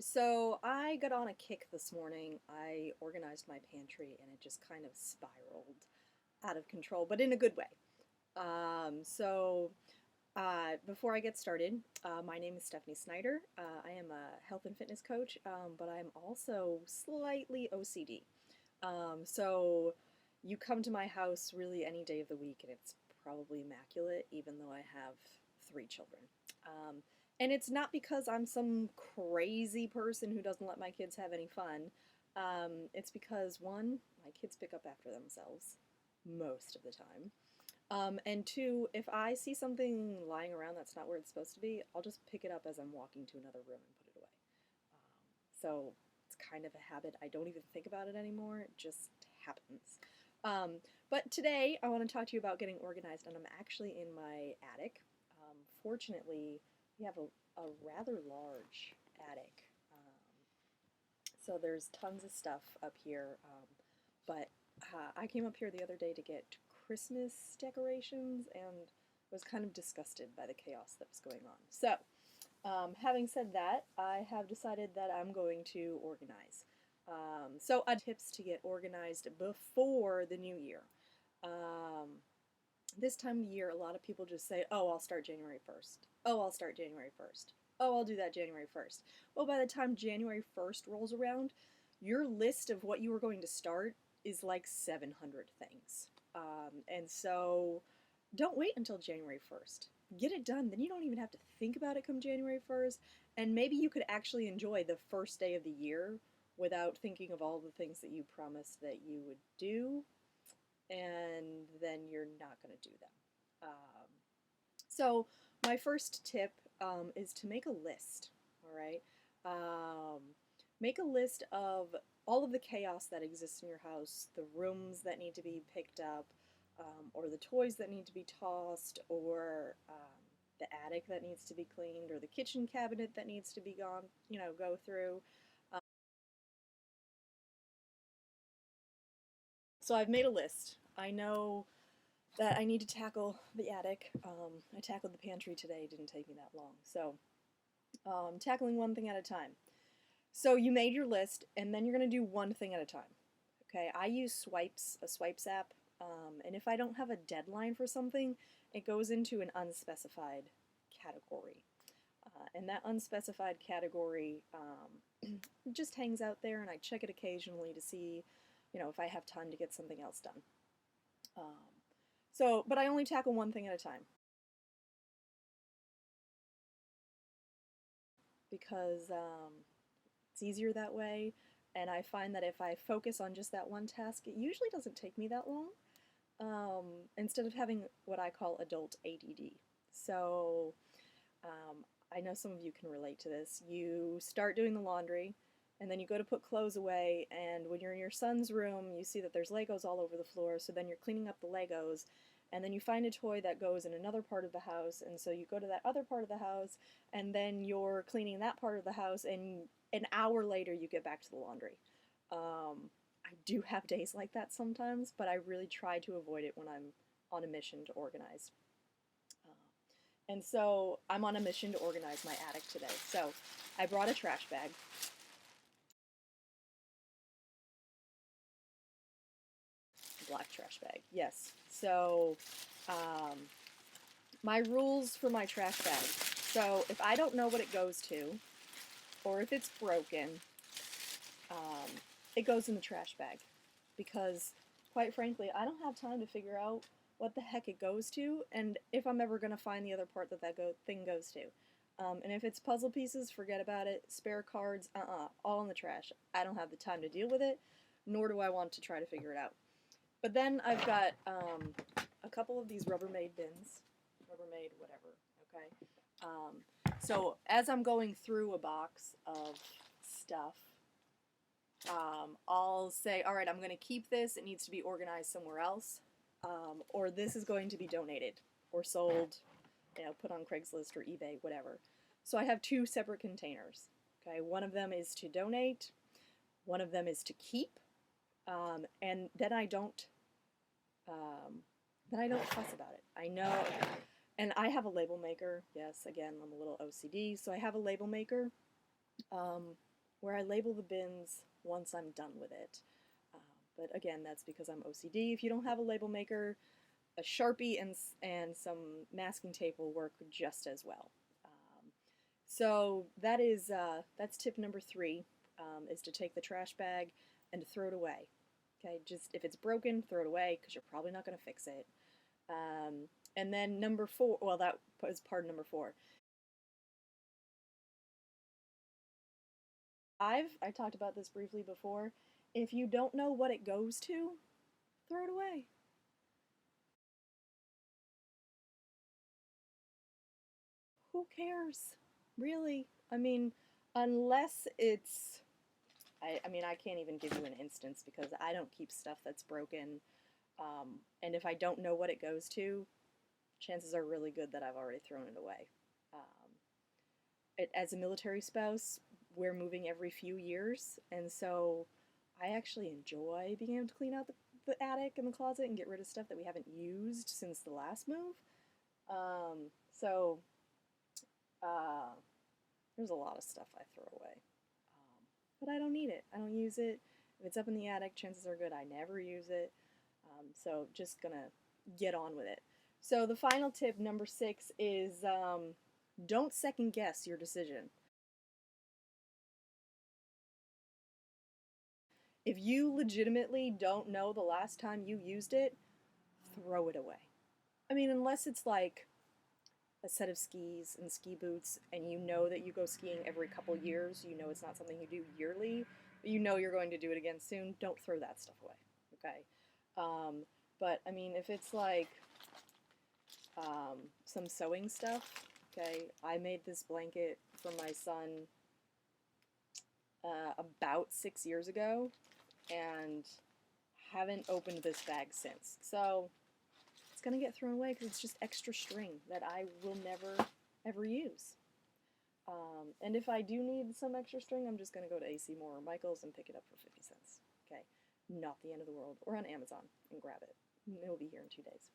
So I got on a kick this morning. I organized my pantry and it just kind of spiraled out of control, but in a good way. Before I get started, my name is Stephanie Snyder. I am a health and fitness coach, but I'm also slightly OCD. So you come to my house really any day of the week and it's probably immaculate, even though I have three children. Um, and it's not because I'm some crazy person who doesn't let my kids have any fun. It's because, one, my kids pick up after themselves most of the time. And two, if I see something lying around that's not where it's supposed to be, I'll just pick it up as I'm walking to another room and put it away. So it's kind of a habit. I don't even think about it anymore. It just happens. But today I want to talk to you about getting organized, and I'm actually in my attic. Fortunately, we have a rather large attic. So there's tons of stuff up here. But I came up here the other day to get Christmas decorations and was kind of disgusted by the chaos that was going on. So having said that, I have decided that I'm going to organize. Tips to get organized before the new year. Um, this time of year, a lot of people just say, oh, I'll start January 1st. Oh, I'll start January 1st. Oh, I'll do that January 1st. Well, by the time January 1st rolls around, your list of what you were going to start is like 700 things. And so don't wait until January 1st. Get it done. Then you don't even have to think about it come January 1st. And maybe you could actually enjoy the first day of the year without thinking of all the things that you promised that you would do, and then you're not going to do them. So, my first tip is to make a list, all right? Um, Make a list of all of the chaos that exists in your house, the rooms that need to be picked up, or the toys that need to be tossed, or the attic that needs to be cleaned, or the kitchen cabinet that needs to be go through. So I've made a list. I know that I need to tackle the attic. I tackled the pantry today. It didn't take me that long. So tackling one thing at a time. So you made your list, and then you're going to do one thing at a time. Okay, I use a Swipes app, and if I don't have a deadline for something, it goes into an unspecified category. And that unspecified category just hangs out there, and I check it occasionally to see, if I have time to get something else done. But I only tackle one thing at a time because it's easier that way. And I find that if I focus on just that one task, it usually doesn't take me that long, instead of having what I call adult ADD. So I know some of you can relate to this. You start doing the laundry, and then you go to put clothes away, and when you're in your son's room, you see that there's Legos all over the floor, so then you're cleaning up the Legos, and then you find a toy that goes in another part of the house, and so you go to that other part of the house, and then you're cleaning that part of the house, and an hour later you get back to the laundry. I do have days like that sometimes, but I really try to avoid it when I'm on a mission to organize. And so I'm on a mission to organize my attic today. So I brought a trash bag. Black trash bag, yes. So um, my rules for my trash bag. So if I don't know what it goes to, or if it's broken, um, it goes in the trash bag. Because, quite frankly, I don't have time to figure out what the heck it goes to, and if I'm ever going to find the other part that thing goes to. And if it's puzzle pieces, forget about it. Spare cards, all in the trash. I don't have the time to deal with it, nor do I want to try to figure it out. But then I've got a couple of these Rubbermaid bins. Rubbermaid, whatever, okay? So as I'm going through a box of stuff, I'll say, all right, I'm going to keep this. It needs to be organized somewhere else. Or this is going to be donated or sold, put on Craigslist or eBay, whatever. So I have two separate containers. Okay, one of them is to donate, one of them is to keep, and then I don't fuss about it. I know, and I have a label maker. Yes, again, I'm a little OCD, so I have a label maker. where I label the bins once I'm done with it. But again, that's because I'm OCD. If you don't have a label maker, a Sharpie and some masking tape will work just as well. So that's tip number 3, is to take the trash bag and to throw it away. Okay, just if it's broken, throw it away because you're probably not going to fix it. And then number 4, well, that was part of number 4. I talked about this briefly before. If you don't know what it goes to, throw it away. Who cares? Really? I mean, unless it's I mean, I can't even give you an instance because I don't keep stuff that's broken. And if I don't know what it goes to, chances are really good that I've already thrown it away. Um, as a military spouse, we're moving every few years, and so I actually enjoy being able to clean out the attic and the closet and get rid of stuff that we haven't used since the last move. So uh, there's a lot of stuff I throw away, but I don't need it. I don't use it. If it's up in the attic, chances are good I never use it. So just gonna get on with it. So the final tip, number 6, is don't second guess your decision. If you legitimately don't know the last time you used it, throw it away. I mean, unless it's like a set of skis and ski boots and you know that you go skiing every couple years, you know it's not something you do yearly, but you know you're going to do it again soon, don't throw that stuff away, okay? Um, but I mean, if it's like some sewing stuff, okay, I made this blanket for my son about 6 years ago and haven't opened this bag since. So it's going to get thrown away because it's just extra string that I will never ever use. And if I do need some extra string, I'm just going to go to AC Moore or Michaels and pick it up for 50 cents. Okay, not the end of the world. Or on Amazon and grab it. It'll be here in 2 days.